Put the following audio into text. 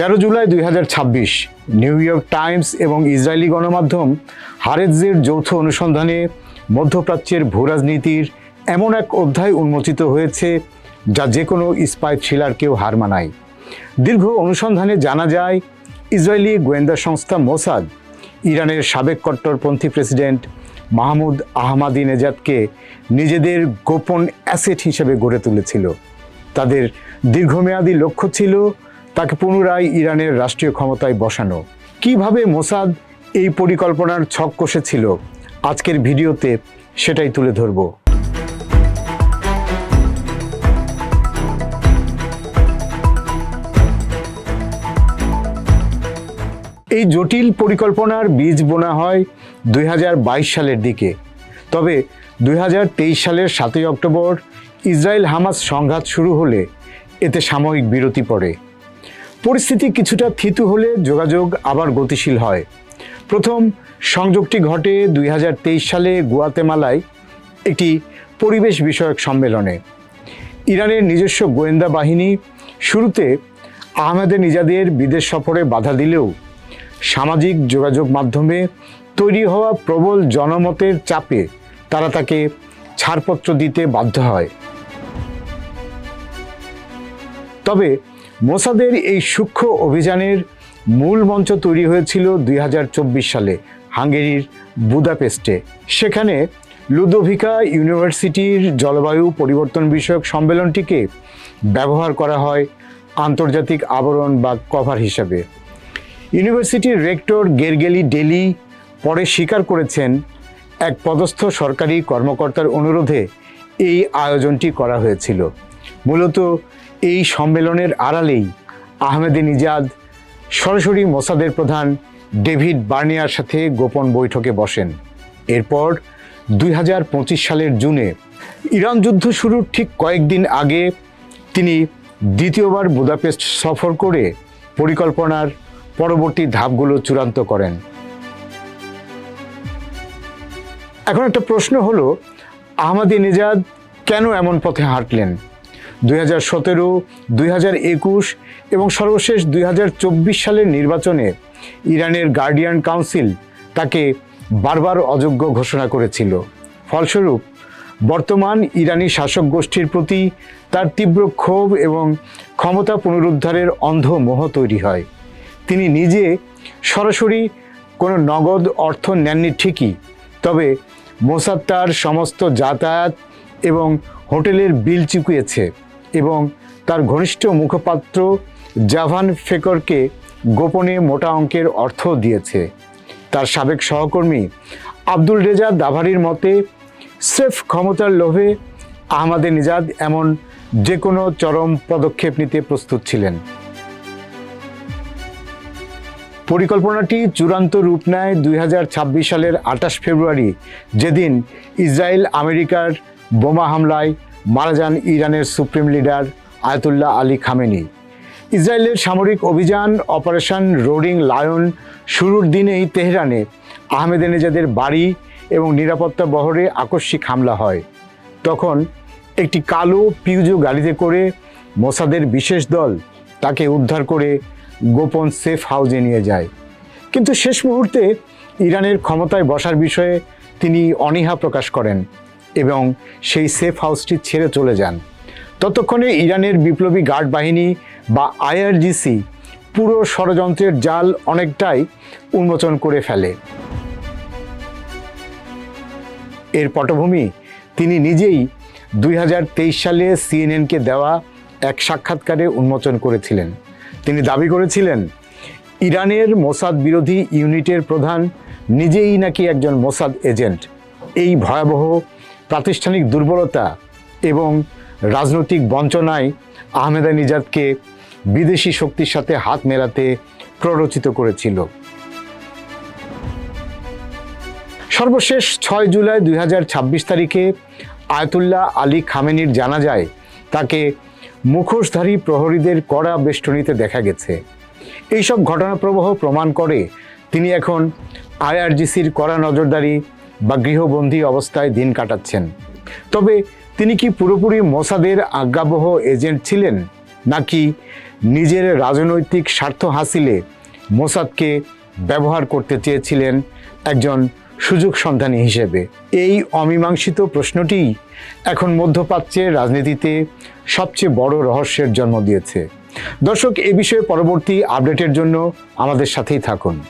13 July 2026 new York Times এবং Israeli গণমাধ্যম হারেৎজের যৌথ অনুসন্ধানে মধ্যপ্রাচ্যের ভূরাজনীতির এমন এক অধ্যায় উন্মোচিত হয়েছে যা যে কোনো স্পাই থ্রিলারকেও হার মানায়। দীর্ঘ অনুসন্ধানে জানা যায়, ইসরায়েলি গোয়েন্দা সংস্থা মোসাদ ইরানের সাবেক কট্টরপন্থী প্রেসিডেন্ট মাহমুদ আহমাদিনেজাদকে নিজেদের গোপন অ্যাসেট হিসেবে গড়ে তুলেছিল। তাদের দীর্ঘমেয়াদী লক্ষ্য ছিল তাকে পুনরায় ইরানের রাষ্ট্রীয় ক্ষমতায় বসানো। কিভাবে মোসাদ এই পরিকল্পনার ছক কষেছিল, আজকের ভিডিওতে সেটাই তুলে ধরব। এই জটিল পরিকল্পনার বীজ বোনা হয় 2022 সালের দিকে। তবে 2023 সালের 7 অক্টোবর ইসরায়েল হামাস সংঘাত শুরু হলে এতে সাময়িক বিরতি পড়ে। পরিস্থিতি কিছুটা থিতু হলে যোগাযোগ আবার গতিশীল হয়। প্রথম সংযোগটি ঘটে 2023 সালে গুয়াতেমালায় একটি পরিবেশ বিষয়ক সম্মেলনে। ইরানের নিজস্ব গোয়েন্দা বাহিনী শুরুতে আহমেদিনেজাদের বিদেশ সফরে বাধা দিলেও সামাজিক যোগাযোগ মাধ্যমে তৈরি হওয়া প্রবল জনমতের চাপে তারা তাকে ছাড়পত্র দিতে বাধ্য হয়। তবে মোসাদের এই সূক্ষ্ম অভিযানের মূল মঞ্চ তৈরি হয়েছিল 2024 সালে হাঙ্গেরির বুদাপেস্টে। সেখানে লুদোভিকা ইউনিভার্সিটির জলবায়ু পরিবর্তন বিষয়ক সম্মেলনটিকে ব্যবহার করা হয় আন্তর্জাতিক আবরণ বা কভার হিসাবে। ইউনিভার্সিটির রেক্টর গেরগেলি ডেলি পরে স্বীকার করেছেন, এক পদস্থ সরকারি কর্মকর্তার অনুরোধে এই আয়োজনটি করা হয়েছিল। মূলত এই সম্মেলনের আড়ালেই আহমেদিনেজাদ সরাসরি মোসাদের প্রধান ডেভিড বার্নিয়ার সাথে গোপন বৈঠকে বসেন। এরপর 2025 সালের জুনে ইরান যুদ্ধ শুরুর ঠিক কয়েকদিন আগে তিনি দ্বিতীয়বার বুদাপেস্ট সফর করে পরিকল্পনার পরবর্তী ধাপগুলো চূড়ান্ত করেন। এখন একটা প্রশ্ন হলো, আহমেদিনেজাদ কেন এমন পথে হাঁটলেন? 2017, 2021 এবং সর্বশেষ 2024 সালের নির্বাচনে ইরানের গার্ডিয়ান কাউন্সিল তাকে বারবার অযোগ্য ঘোষণা করেছিল। ফলস্বরূপ বর্তমান ইরানি শাসক গোষ্ঠীর প্রতি তার তীব্র ক্ষোভ এবং ক্ষমতা পুনরুদ্ধারের অন্ধ মোহ তৈরি হয়। তিনি নিজে সরাসরি কোনো নগদ অর্থ নেননি ঠিকই, তবে মোসাদ তার সমস্ত যাতায়াত এবং হোটেলের বিল চুকিয়েছে এবং তার ঘনিষ্ঠ মুখপাত্র জাভান ফেকরকে গোপনে মোটা অঙ্কের অর্থ দিয়েছে। তার সাবেক সহকর্মী আব্দুল রেজা দাভারির মতে, স্রেফ ক্ষমতার লোভে আহমেদিনেজাদ এমন যে কোনো চরম পদক্ষেপ নিতে প্রস্তুত ছিলেন। পরিকল্পনাটি চূড়ান্ত রূপ নেয় 2026 সালের 28 ফেব্রুয়ারি, যেদিন ইসরায়েল আমেরিকার বোমা হামলায় মারা যান ইরানের supreme leader Ayatollah Ali Khamenei. ইসরায়েলের সামরিক অভিযান অপারেশন রোরিং লায়ন শুরুর দিনেই তেহরানে আহমেদিনেজাদের বাড়ি এবং নিরাপত্তা বহরে আকস্মিক হামলা হয়। তখন একটি কালো পিউজো গাড়িতে করে মোসাদের বিশেষ দল তাকে উদ্ধার করে গোপন সেফ হাউসে নিয়ে যায়। কিন্তু শেষ মুহূর্তে ইরানের ক্ষমতায় বসার বিষয়ে তিনি অনীহা প্রকাশ করেন এবং সেই সেফ হাউসটি ছেড়ে চলে যান। ততক্ষণে ইরানের বিপ্লবী গার্ড বাহিনী বা আইআরজিসি পুরো ষড়যন্ত্রের জাল অনেকটাই উন্মোচন করে ফেলে। এর পটভূমি তিনি নিজেই 2023 সালে সিএনএনকে দেওয়া এক সাক্ষাৎকারে উন্মোচন করেছিলেন। তিনি দাবি করেছিলেন, ইরানের মোসাদ বিরোধী ইউনিটের প্রধান নিজেই নাকি একজন মোসাদ এজেন্ট। এই ভয়াবহ প্রাতিষ্ঠানিক দুর্বলতা এবং রাজনৈতিক বঞ্চনায় আহমেদিনেজাদকে বিদেশি শক্তির সাথে হাত মেলাতে প্ররোচিত করেছিল। সর্বশেষ 6 জুলাই 2026 তারিখে আয়াতুল্লাহ আলী খামেনির জানাজায় তাকে মুখোশধারী প্রহরীদের কড়া বেষ্টনীতে দেখা গেছে। এইসব ঘটনাপ্রবাহ প্রমাণ করে তিনি এখন আইআরজিসির কড়া নজরদারি বা গৃহবন্দী অবস্থায় দিন কাটাচ্ছেন। তবে তিনি কি পুরোপুরি মোসাদের আজ্ঞাবহ এজেন্ট ছিলেন, নাকি নিজের রাজনৈতিক স্বার্থ হাসিলে মোসাদকে ব্যবহার করতে চেয়েছিলেন একজন সুযোগ সন্ধানী হিসেবে? এই অমীমাংসিত প্রশ্নটিই এখন মধ্যপ্রাচ্যের রাজনীতিতে সবচেয়ে বড় রহস্যের জন্ম দিয়েছে। দর্শক, এ বিষয়ে পরবর্তী আপডেটের জন্য আমাদের সাথেই থাকুন।